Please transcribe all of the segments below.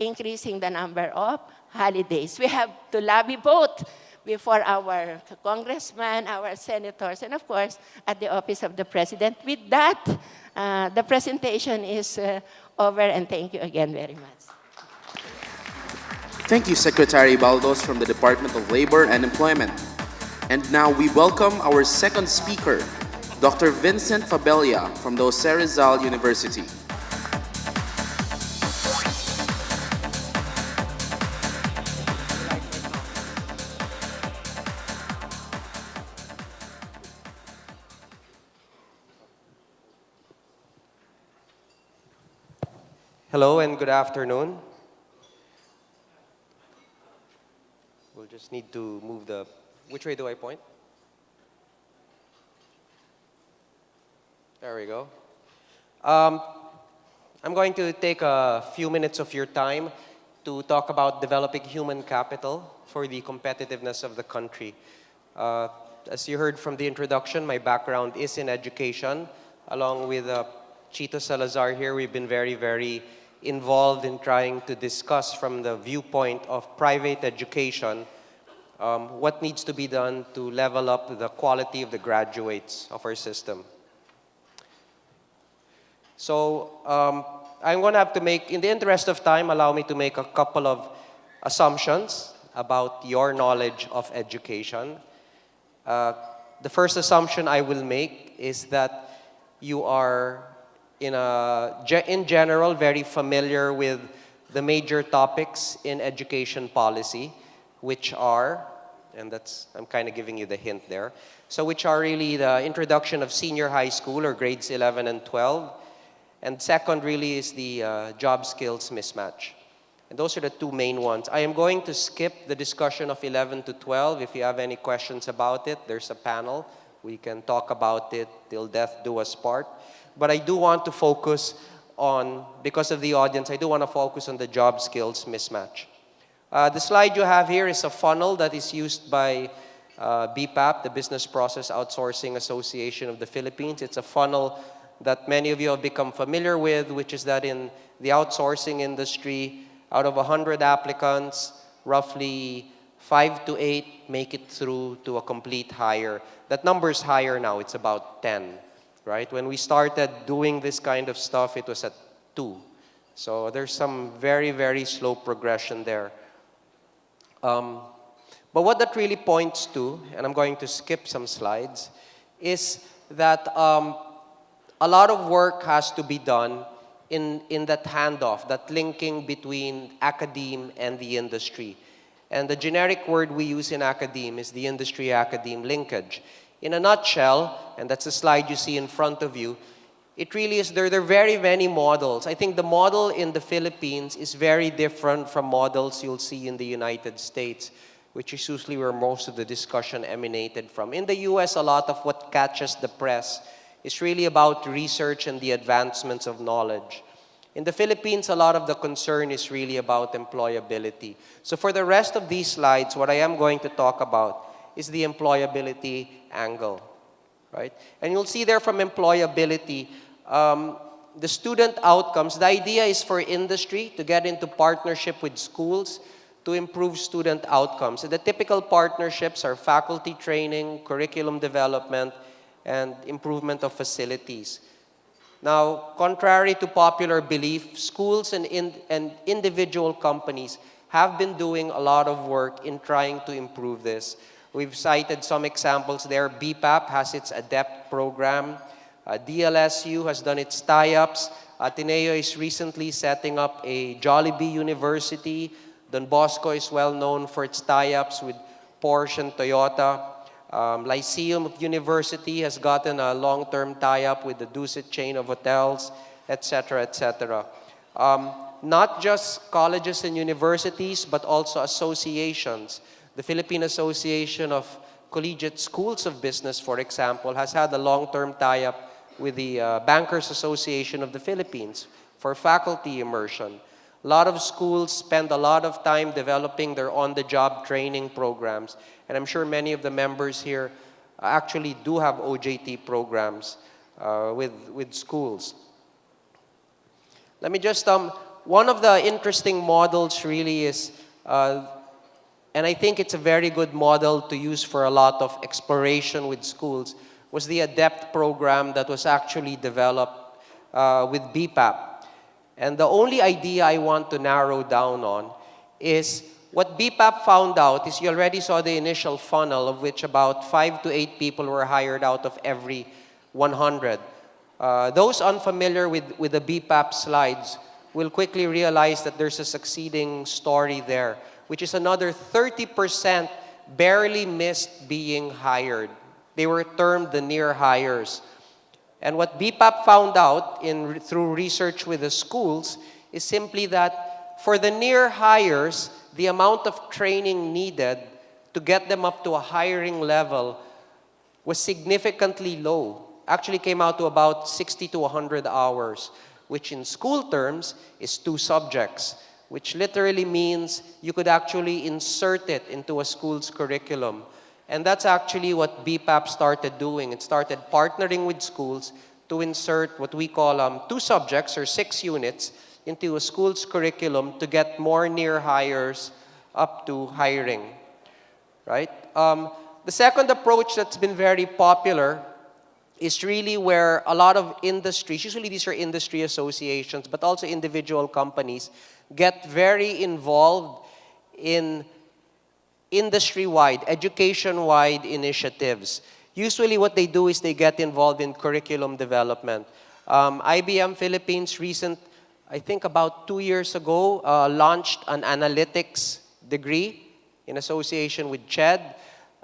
increasing the number of holidays. We have to lobby both before our congressmen, our senators, and of course, at the office of the president. With that, the presentation is over, and thank you again very much. Thank you, Secretary Baldos from the Department of Labor and Employment. And now we welcome our second speaker, Dr. Vincent Fabella from the Jose Rizal University. Hello and good afternoon. We'll just need to move the... Which way do I point? There we go. I'm going to take a few minutes of your time to talk about developing human capital for the competitiveness of the country. As you heard from the introduction, my background is in education. Along with Chito Salazar here, we've been very involved in trying to discuss from the viewpoint of private education what needs to be done to level up the quality of the graduates of our system. So I'm going to have to make, in the interest of time, allow me to make a couple of assumptions about your knowledge of education. The first assumption I will make is that you are, in general, very familiar with the major topics in education policy, which are, and that's, I'm kind of giving you the hint there, so which are really the introduction of senior high school or grades 11 and 12, and second really is the job skills mismatch. And those are the two main ones. I am going to skip the discussion of 11 to 12. If you have any questions about it, there's a panel. We can talk about it till death do us part. But I do want to focus on, because of the audience, I do want to focus on the job skills mismatch. The slide you have here is a funnel that is used by BPAP, the Business Process Outsourcing Association of the Philippines. It's a funnel that many of you have become familiar with, which is that in the outsourcing industry, out of 100 applicants, roughly 5 to 8 make it through to a complete hire. That number is higher now, it's about 10, right? When we started doing this kind of stuff, it was at 2. So there's some very slow progression there. But what that really points to, and I'm going to skip some slides, is that a lot of work has to be done in that handoff, that linking between academe and the industry. And the generic word we use in academe is the industry-academe linkage. In a nutshell, and that's the slide you see in front of you, it really is, there are very many models. I think the model in the Philippines is very different from models you'll see in the United States, which is usually where most of the discussion emanated from. In the US, a lot of what catches the press is really about research and the advancements of knowledge. In the Philippines, a lot of the concern is really about employability. So for the rest of these slides, what I am going to talk about is the employability angle, right? And you'll see there from employability, the student outcomes. The idea is for industry to get into partnership with schools to improve student outcomes. So the typical partnerships are faculty training, curriculum development, and improvement of facilities. Now, contrary to popular belief, schools and individual companies have been doing a lot of work in trying to improve this. We've cited some examples there. BPAP has its ADEPT program. DLSU has done its tie-ups. Ateneo is recently setting up a Jollibee University. Don Bosco is well known for its tie-ups with Porsche and Toyota. Lyceum University has gotten a long-term tie-up with the Dusit chain of hotels, etc., etc. Not just colleges and universities, but also associations. The Philippine Association of Collegiate Schools of Business, for example, has had a long-term tie-up with the Bankers Association of the Philippines for faculty immersion. A lot of schools spend a lot of time developing their on-the-job training programs. And I'm sure many of the members here actually do have OJT programs with schools. Let me just, one of the interesting models really is, and I think it's a very good model to use for a lot of exploration with schools, was the ADEPT program that was actually developed with BPAP. And the only idea I want to narrow down on is what BPAP found out is you already saw the initial funnel of which about 5 to 8 people were hired out of every 100. Those unfamiliar with the BPAP slides will quickly realize that there's a succeeding story there, which is another 30% barely missed being hired. They were termed the near hires. And what BPAP found out through research with the schools is simply that for the near hires, the amount of training needed to get them up to a hiring level was significantly low. Actually came out to about 60 to 100 hours, which in school terms is 2 subjects, which literally means you could actually insert it into a school's curriculum. And that's actually what BPAP started doing. It started partnering with schools to insert what we call 2 subjects or 6 units into a school's curriculum to get more near hires up to hiring, right? The second approach that's been very popular is really where a lot of industries, usually these are industry associations, but also individual companies, get very involved in industry-wide, education-wide initiatives. Usually what they do is they get involved in curriculum development. IBM Philippines I think about 2 years ago, launched an analytics degree in association with CHED.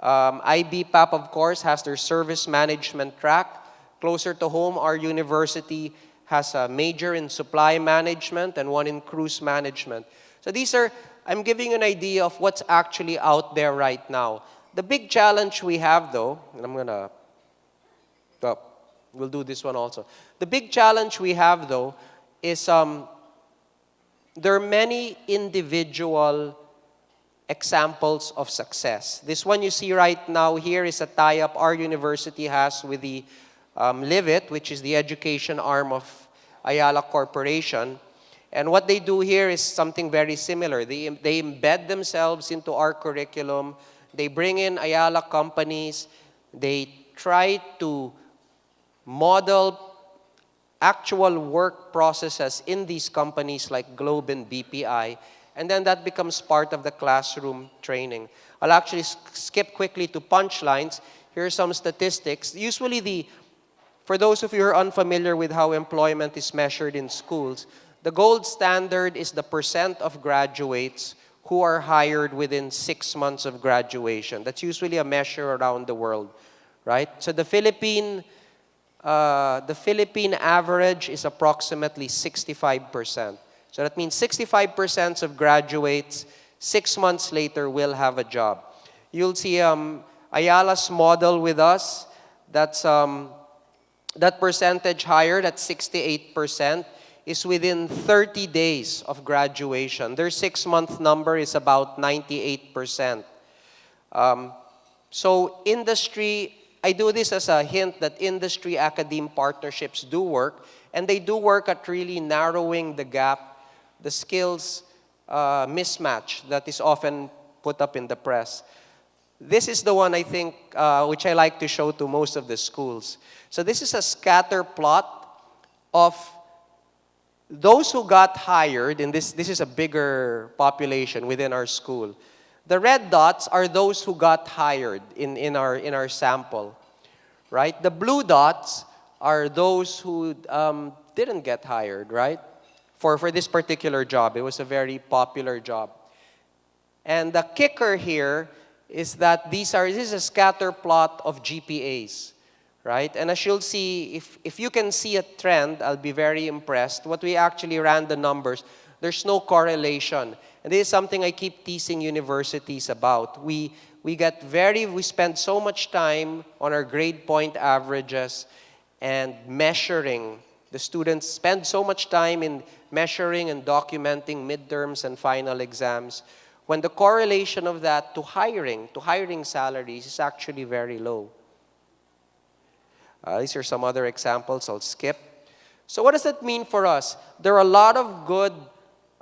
IBPAP, of course, has their service management track. Closer to home, our university has a major in supply management and one in cruise management. So I'm giving you an idea of what's actually out there right now. The big challenge we have, though, and we'll do this one also. The big challenge we have, though, is there are many individual examples of success. This one you see right now here is a tie-up our university has with the LIVIT, which is the education arm of Ayala Corporation. And what they do here is something very similar. They embed themselves into our curriculum. They bring in Ayala companies. They try to model actual work processes in these companies like Globe and BPI. And then that becomes part of the classroom training. I'll actually skip quickly to punchlines. Here are some statistics. Usually for those of you who are unfamiliar with how employment is measured in schools, the gold standard is the percent of graduates who are hired within 6 months of graduation. That's usually a measure around the world, right? So the Philippine average is approximately 65%. So that means 65% of graduates 6 months later will have a job. You'll see Ayala's model with us. That's that percentage higher, that's 68%, is within 30 days of graduation. Their 6-month number is about 98%. So industry, I do this as a hint that industry-academe partnerships do work, and they do work at really narrowing the gap, the skills mismatch that is often put up in the press. This is the one I think which I like to show to most of the schools. So this is a scatter plot of those who got hired, and this is a bigger population within our school. The red dots are those who got hired in our sample, right? The blue dots are those who didn't get hired, right? For this particular job. It was a very popular job. And the kicker here is that this is a scatter plot of GPAs, right? And as you'll see, if you can see a trend, I'll be very impressed. What we actually ran the numbers, there's no correlation. And this is something I keep teasing universities about. We spend so much time on our grade point averages and measuring. The students spend so much time in measuring and documenting midterms and final exams, when the correlation of that to hiring salaries is actually very low. These are some other examples I'll skip. So what does that mean for us? There are a lot of good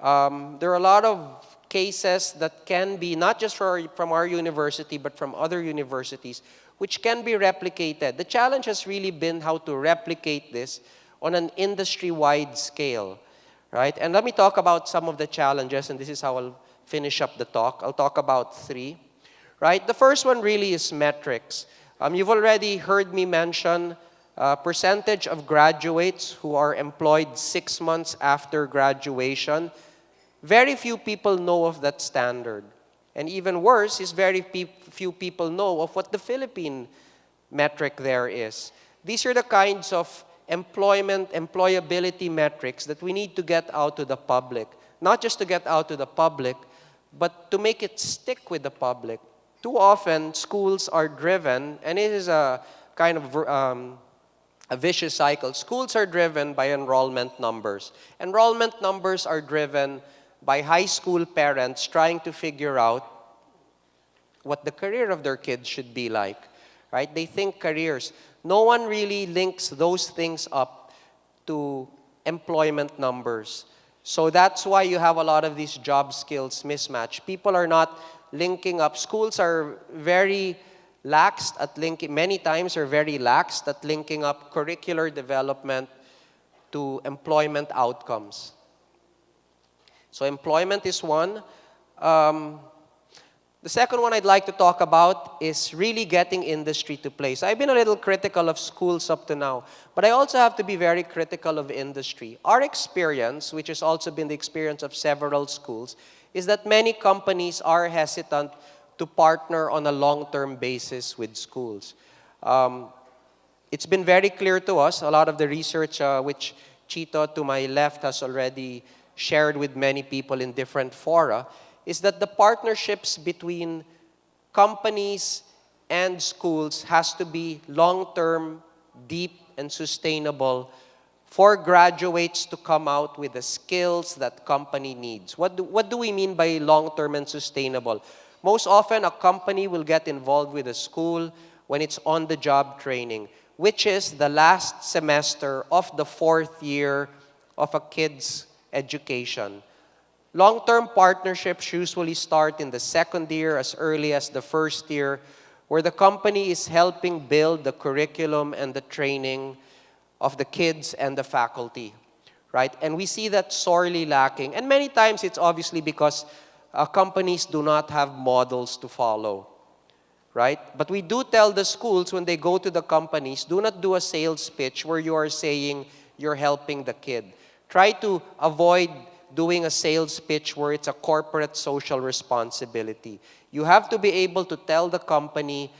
There are a lot of cases that can be, not just from our university, but from other universities, which can be replicated. The challenge has really been how to replicate this on an industry-wide scale, right? And let me talk about some of the challenges, and this is how I'll finish up the talk. I'll talk about three, right? The first one really is metrics. You've already heard me mention percentage of graduates who are employed 6 months after graduation. Very few people know of that standard. And even worse is very few people know of what the Philippine metric there is. These are the kinds of employability metrics that we need to get out to the public. Not just to get out to the public, but to make it stick with the public. Too often, schools are driven, and it is a kind of a vicious cycle. Schools are driven by enrollment numbers. Enrollment numbers are driven by high school parents trying to figure out what the career of their kids should be like, right? They think careers. No one really links those things up to employment numbers. So that's why you have a lot of these job skills mismatch. People are not linking up. Schools are very lax at linking, many times are very lax at linking up curricular development to employment outcomes. So employment is one. The second one I'd like to talk about is really getting industry to play. So I've been a little critical of schools up to now, but I also have to be very critical of industry. Our experience, which has also been the experience of several schools, is that many companies are hesitant to partner on a long-term basis with schools. It's been very clear to us, a lot of the research which Chito to my left has already shared with many people in different fora, is that the partnerships between companies and schools has to be long-term, deep, and sustainable for graduates to come out with the skills that company needs. What do we mean by long-term and sustainable? Most often, a company will get involved with a school when it's on-the-job training, which is the last semester of the 4th year of a kid's education. Long-term partnerships usually start in the 2nd year, as early as the 1st year, where the company is helping build the curriculum and the training of the kids and the faculty, right? And we see that sorely lacking. And many times it's obviously because companies do not have models to follow, right? But we do tell the schools when they go to the companies, do not do a sales pitch where you are saying you're helping the kid. Try to avoid doing a sales pitch where it's a corporate social responsibility. You have to be able to tell the company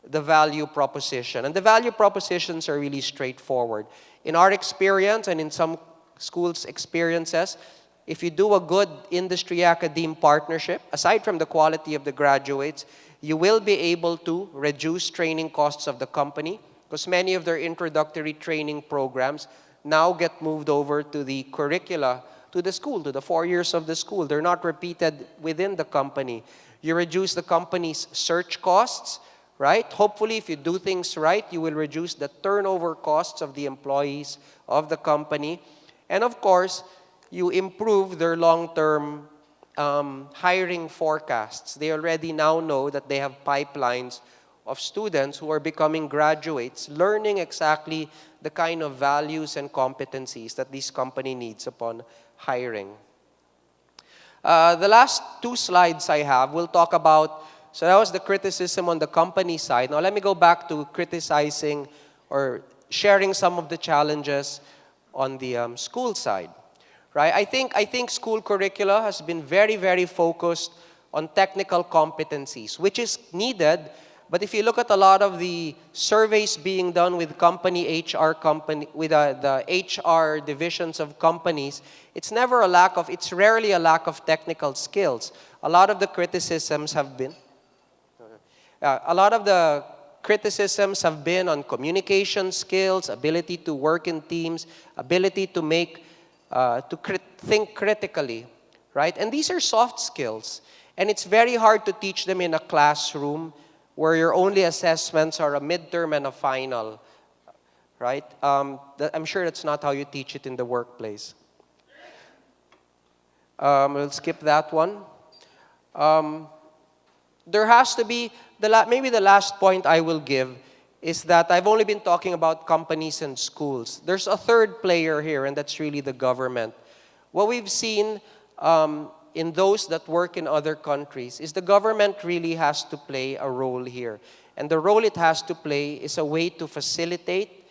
the value proposition. And the value propositions are really straightforward. In our experience and in some schools' experiences, if you do a good industry-academe partnership, aside from the quality of the graduates, you will be able to reduce training costs of the company because many of their introductory training programs now get moved over to the curricula, to the school, to the 4 years of the school. They're not repeated within the company. You reduce the company's search costs, right? Hopefully, if you do things right, you will reduce the turnover costs of the employees of the company. And of course, you improve their long-term hiring forecasts. They already now know that they have pipelines of students who are becoming graduates, learning exactly the kind of values and competencies that this company needs upon hiring. The last 2 slides I have will talk about, so that was the criticism on the company side. Now let me go back to criticizing or sharing some of the challenges on the school side. Right? I think school curricula has been very, very focused on technical competencies, which is needed. But if you look at a lot of the surveys being done with the HR divisions of companies, it's rarely a lack of technical skills. A lot of the criticisms have been on communication skills, ability to work in teams, ability to think critically, right? And these are soft skills. And it's very hard to teach them in a classroom where your only assessments are a midterm and a final, right? I'm sure that's not how you teach it in the workplace. We'll skip that one. There has to be, maybe the last point I will give is that I've only been talking about companies and schools. There's a third player here, and that's really the government. What we've seen in those that work in other countries is the government really has to play a role here. And the role it has to play is a way to facilitate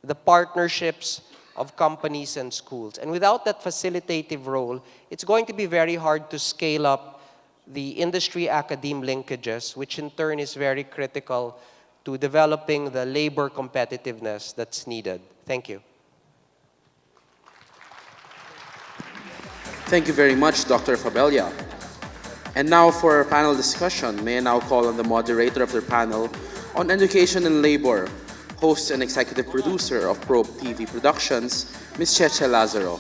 the partnerships of companies and schools. And without that facilitative role, it's going to be very hard to scale up the industry-academe linkages, which in turn is very critical to developing the labor competitiveness that's needed. Thank you. Thank you very much, Dr. Fabella. And now for our panel discussion, may I now call on the moderator of their panel on education and labor, host and executive producer of Probe TV Productions, Ms. Cheche Lazaro.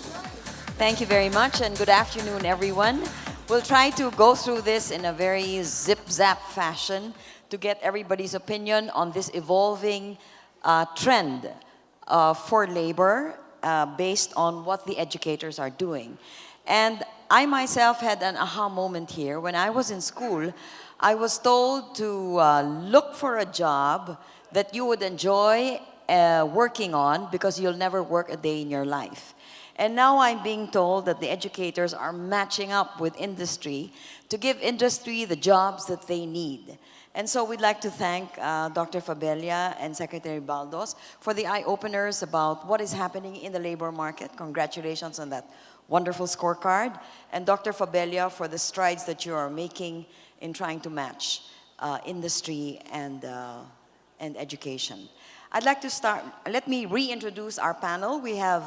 Thank you very much, and good afternoon, everyone. We'll try to go through this in a very zip-zap fashion to get everybody's opinion on this evolving trend for labor based on what the educators are doing. And I myself had an aha moment here. When I was in school, I was told to look for a job that you would enjoy working on because you'll never work a day in your life. And now I'm being told that the educators are matching up with industry to give industry the jobs that they need. And so we'd like to thank Dr. Fabella and Secretary Baldos for the eye-openers about what is happening in the labor market. Congratulations on that wonderful scorecard. And Dr. Fabella for the strides that you are making in trying to match industry and education. I'd like to start, let me reintroduce our panel. We have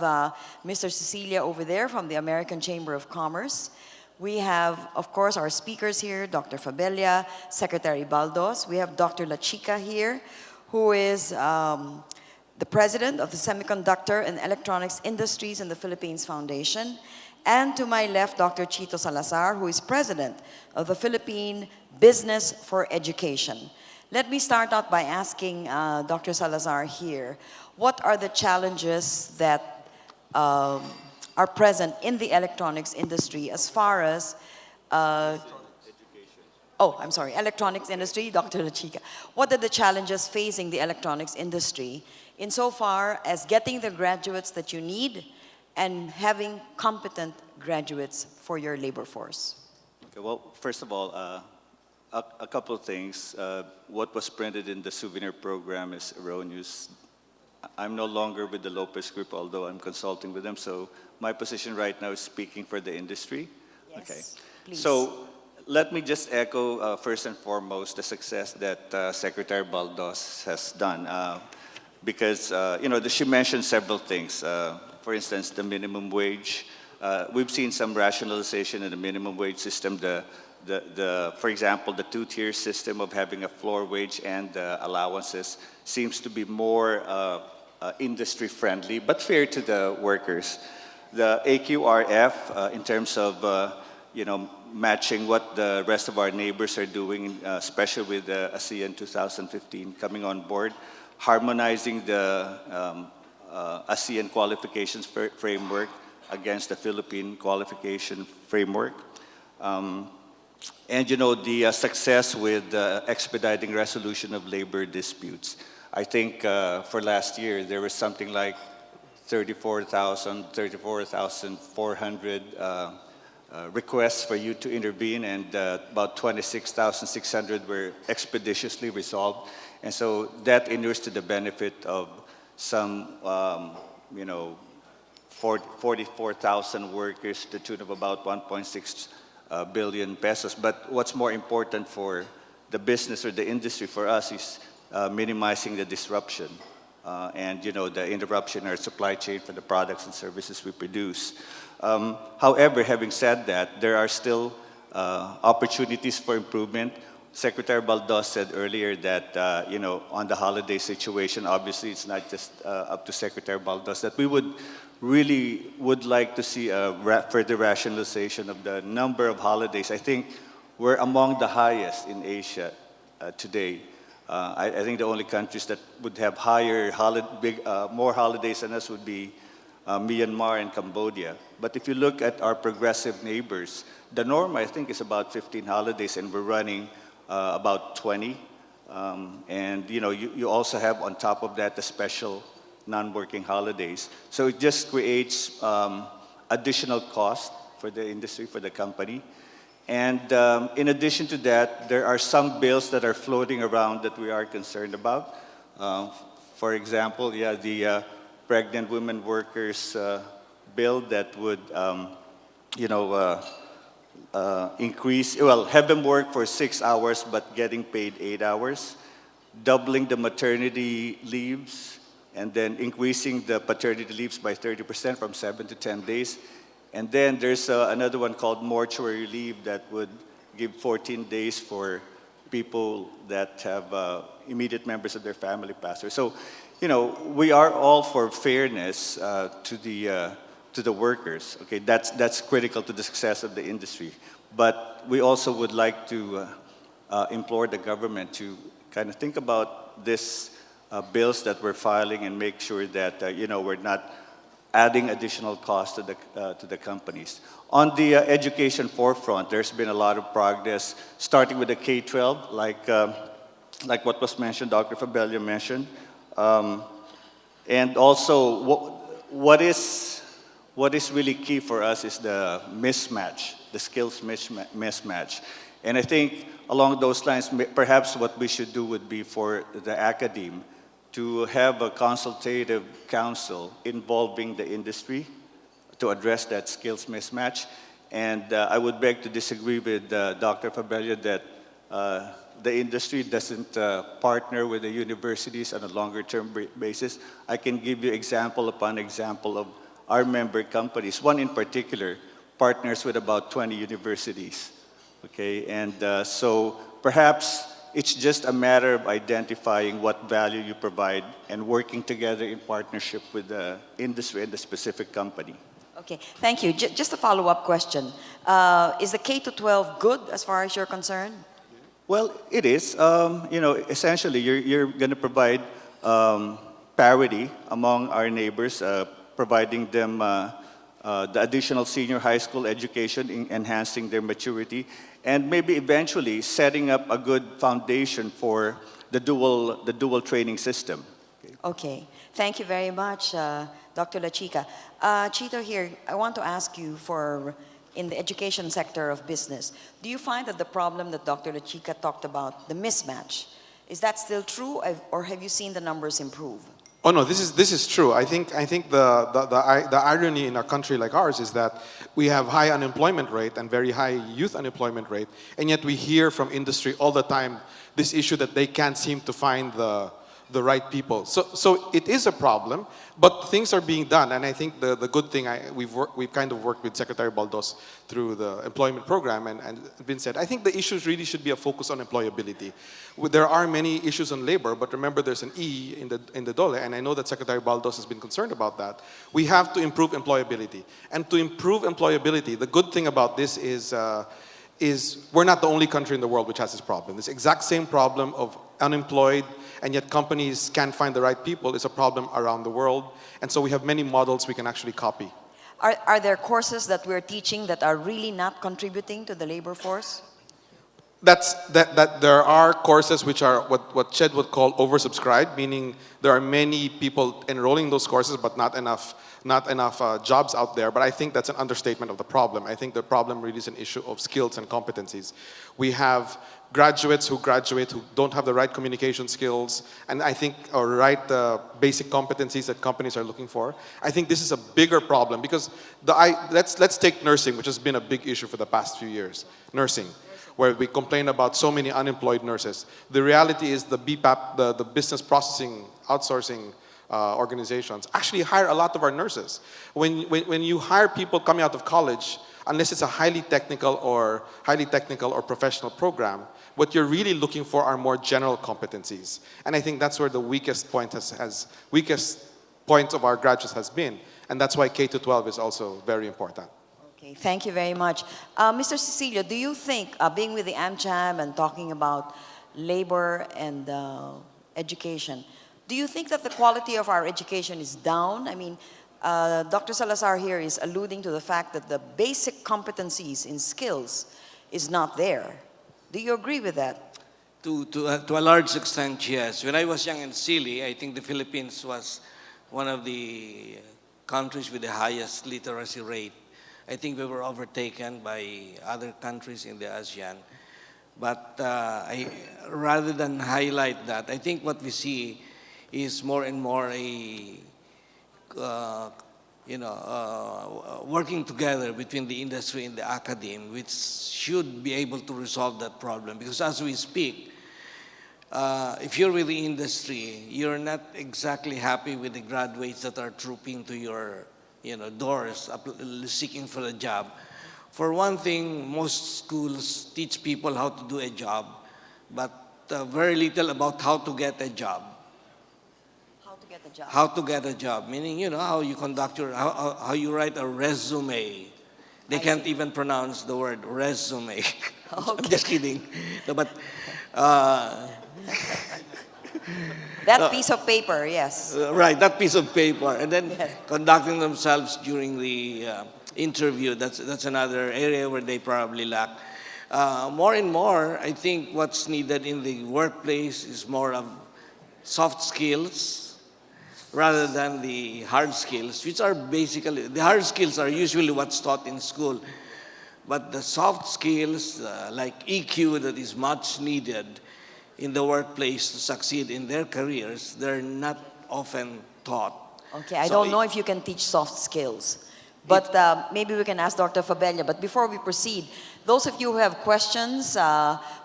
Mr. Cecilia over there from the American Chamber of Commerce. We have, of course, our speakers here, Dr. Fabella, Secretary Baldos. We have Dr. La Chica here, who is the president of the Semiconductor and Electronics Industries in the Philippines Foundation. And to my left, Dr. Chito Salazar, who is president of the Philippine Business for Education. Let me start out by asking Dr. Salazar here, what are the challenges that are present in the electronics industry as far as, electronics industry, Dr. La Chica. What are the challenges facing the electronics industry insofar as getting the graduates that you need and having competent graduates for your labor force? Okay, well, first of all, a couple of things. What was printed in the souvenir program is erroneous. I'm no longer with the Lopez Group, although I'm consulting with them. So my position right now is speaking for the industry. Yes, okay. please. So let me just echo first and foremost the success that Secretary Baldos has done, because she mentioned several things. For instance, the minimum wage. We've seen some rationalization in the minimum wage system. For example, the two-tier system of having a floor wage and allowances seems to be more industry-friendly, but fair to the workers. The AQRF, in terms of matching what the rest of our neighbors are doing, especially with the ASEAN 2015 coming on board, harmonizing the ASEAN qualifications framework against the Philippine qualification framework. And the success with expediting resolution of labor disputes. I think for last year, there was something like 34,400 requests for you to intervene, and about 26,600 were expeditiously resolved. And so that inures to the benefit of some, 44,000 workers to the tune of about 1.6 billion pesos. But what's more important for the business or the industry for us is minimizing the disruption and the interruption in our supply chain for the products and services we produce. However, having said that, there are still opportunities for improvement. Secretary Baldos said earlier that on the holiday situation, obviously it's not just up to Secretary Baldos, that we would like to see a further rationalization of the number of holidays. I think we're among the highest in Asia today. I think the only countries that would have more holidays than us would be Myanmar and Cambodia. But if you look at our progressive neighbors, the norm, I think, is about 15 holidays, and we're running about 20. And you also have on top of that the special non-working holidays. So it just creates additional cost for the industry, for the company. And in addition to that, there are some bills that are floating around that we are concerned about. For example, the pregnant women workers bill that would, increase, have them work for 6 hours but getting paid 8 hours, doubling the maternity leaves, and then increasing the paternity leaves by 30% from 7 to 10 days. And then there's another one called mortuary leave that would give 14 days for people that have immediate members of their family pass away. So, we are all for fairness to the workers. Okay, that's critical to the success of the industry. But we also would like to implore the government to kind of think about this bills that we're filing and make sure that we're not adding additional costs to the companies. On the education forefront, there's been a lot of progress, starting with the K-12, like what was mentioned, Dr. Fabella mentioned. And also, what is really key for us is the mismatch, the skills mismatch. And I think along those lines, perhaps what we should do would be for the academe to have a consultative council involving the industry to address that skills mismatch. And I would beg to disagree with Dr. Fabella that the industry doesn't partner with the universities on a longer-term basis. I can give you example upon example of our member companies. One in particular partners with about 20 universities. Okay, and so perhaps it's just a matter of identifying what value you provide and working together in partnership with the industry and the specific company. Okay, thank you. Just a follow-up question. Is the K to 12 good as far as you're concerned? Well, it is. Essentially, you're going to provide parity among our neighbors, providing them the additional senior high school education, enhancing their maturity, and maybe eventually setting up a good foundation for the dual training system. Okay, thank you very much, Dr. La Chica. Chito here, I want to ask you in the education sector of business, do you find that the problem that Dr. La Chica talked about, the mismatch, is that still true, or have you seen the numbers improve? Oh no, this is true. I think the irony in a country like ours is that we have high unemployment rate and very high youth unemployment rate, and yet we hear from industry all the time this issue that they can't seem to find the right people. So it is a problem, but things are being done, and I think the good thing we've kind of worked with Secretary Baldos through the employment program, and Vincent. I think the issues really should be a focus on employability. There are many issues on labor, but remember there's an E in the DOLE, and I know that Secretary Baldos has been concerned about that. We have to improve employability, and to improve employability, the good thing about this is we're not the only country in the world which has this problem. This exact same problem of unemployed and yet companies can't find the right people is a problem around the world. And so we have many models we can actually copy. Are there courses that we're teaching that are really not contributing to the labor force? That there are courses which are what Ched would call oversubscribed, meaning there are many people enrolling those courses but not enough jobs out there. But I think that's an understatement of the problem. I think the problem really is an issue of skills and competencies. We have graduates who don't have the right communication skills and or right basic competencies that companies are looking for. I think this is a bigger problem because let's take nursing, which has been a big issue for the past few years. Nursing, where we complain about so many unemployed nurses. The reality is the BPAP, the business processing outsourcing organizations actually hire a lot of our nurses. When you hire people coming out of college, unless it's a highly technical or professional program, what you're really looking for are more general competencies. And I think that's where the weakest point of our graduates has been. And that's why K to 12 is also very important. Okay, thank you very much. Mr. Cecilio, do you think, being with the AmCham and talking about labor and education, do you think that the quality of our education is down? I mean, Dr. Salazar here is alluding to the fact that the basic competencies in skills is not there. Do you agree with that? To a large extent, yes. When I was young and silly, I think the Philippines was one of the countries with the highest literacy rate. I think we were overtaken by other countries in the ASEAN. But rather than highlight that, I think what we see is more and more working together between the industry and the academe, which should be able to resolve that problem. Because as we speak, if you're with the industry, you're not exactly happy with the graduates that are trooping to your doors seeking for a job. For one thing, most schools teach people how to do a job, but very little about how to get a job. How to get a job? How to get a job, meaning, how you conduct how you write a resume. They can't even pronounce the word resume. I'm just kidding. No, but that piece of paper, yes. right, that piece of paper, and then Yes. conducting themselves during the interview. That's another area where they probably lack. More and more, I think what's needed in the workplace is more of soft skills rather than the hard skills, which are basically, the hard skills are usually what's taught in school. But the soft skills, like EQ, that is much needed in the workplace to succeed in their careers, they're not often taught. Okay, I So don't know if you can teach soft skills, but maybe we can ask Dr. Fabella. But before we proceed, those of you who have questions,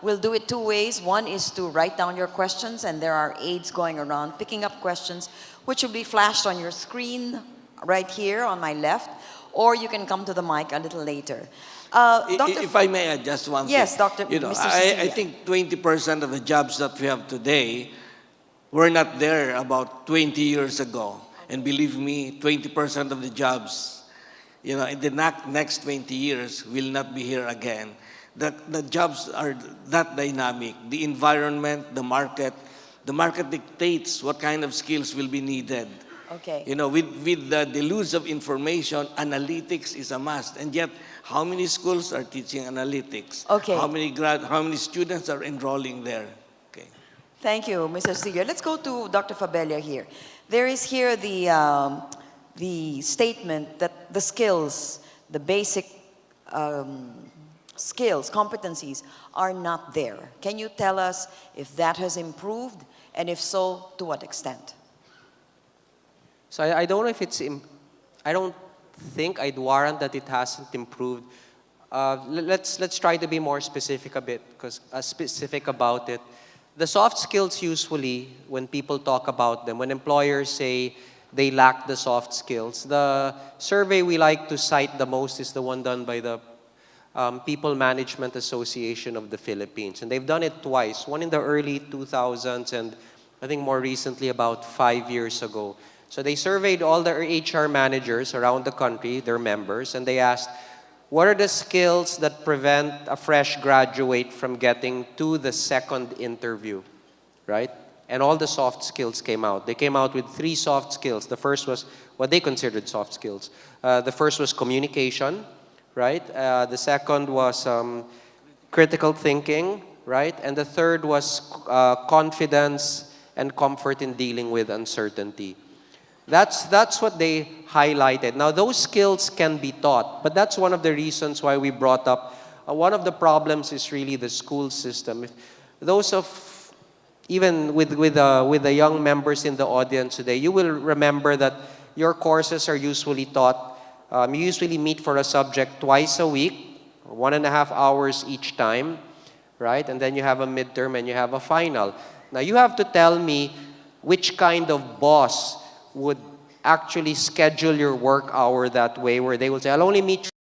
we'll do it two ways. One is to write down your questions, and there are aides going around picking up questions, which will be flashed on your screen right here on my left, or you can come to the mic a little later. If I may add just one Yes, thing. Dr. Mr. I Cecilia. think 20% of the jobs that we have today were not there about 20 years ago. And believe me, 20% of the jobs, in the next 20 years will not be here again. The jobs are that dynamic. The environment, the market dictates what kind of skills will be needed. Okay. With the deluge of information, analytics is a must. And yet, how many schools are teaching analytics? Okay. How many students are enrolling there? Okay. Thank you, Mr. Cecilia. Let's go to Dr. Fabella here. There is here the statement that the skills, the basic skills, competencies are not there. Can you tell us if that has improved, and if so, to what extent? So I don't know if I don't think I'd warrant that it hasn't improved. Let's try to be more specific a bit, because specific about it. The soft skills usually, when people talk about them, when employers say they lack the soft skills, the survey we like to cite the most is the one done by the People Management Association of the Philippines. And they've done it twice, one in the early 2000s and I think more recently about 5 years ago. So they surveyed all the HR managers around the country, their members, and they asked, what are the skills that prevent a fresh graduate from getting to the second interview, right? And all the soft skills came out. They came out with 3 soft skills. The first was what they considered soft skills. The first was communication, right? The second was critical thinking, right? And the third was confidence and comfort in dealing with uncertainty. That's what they highlighted. Now, those skills can be taught, but that's one of the reasons why we brought up, one of the problems is really the school system. Those of, even with the young members in the audience today, you will remember that your courses are usually taught, you usually meet for a subject twice a week, 1.5 hours each time, right? And then you have a midterm and you have a final. Now, you have to tell me which kind of boss would actually schedule your work hour that way, where they will say, I'll only meet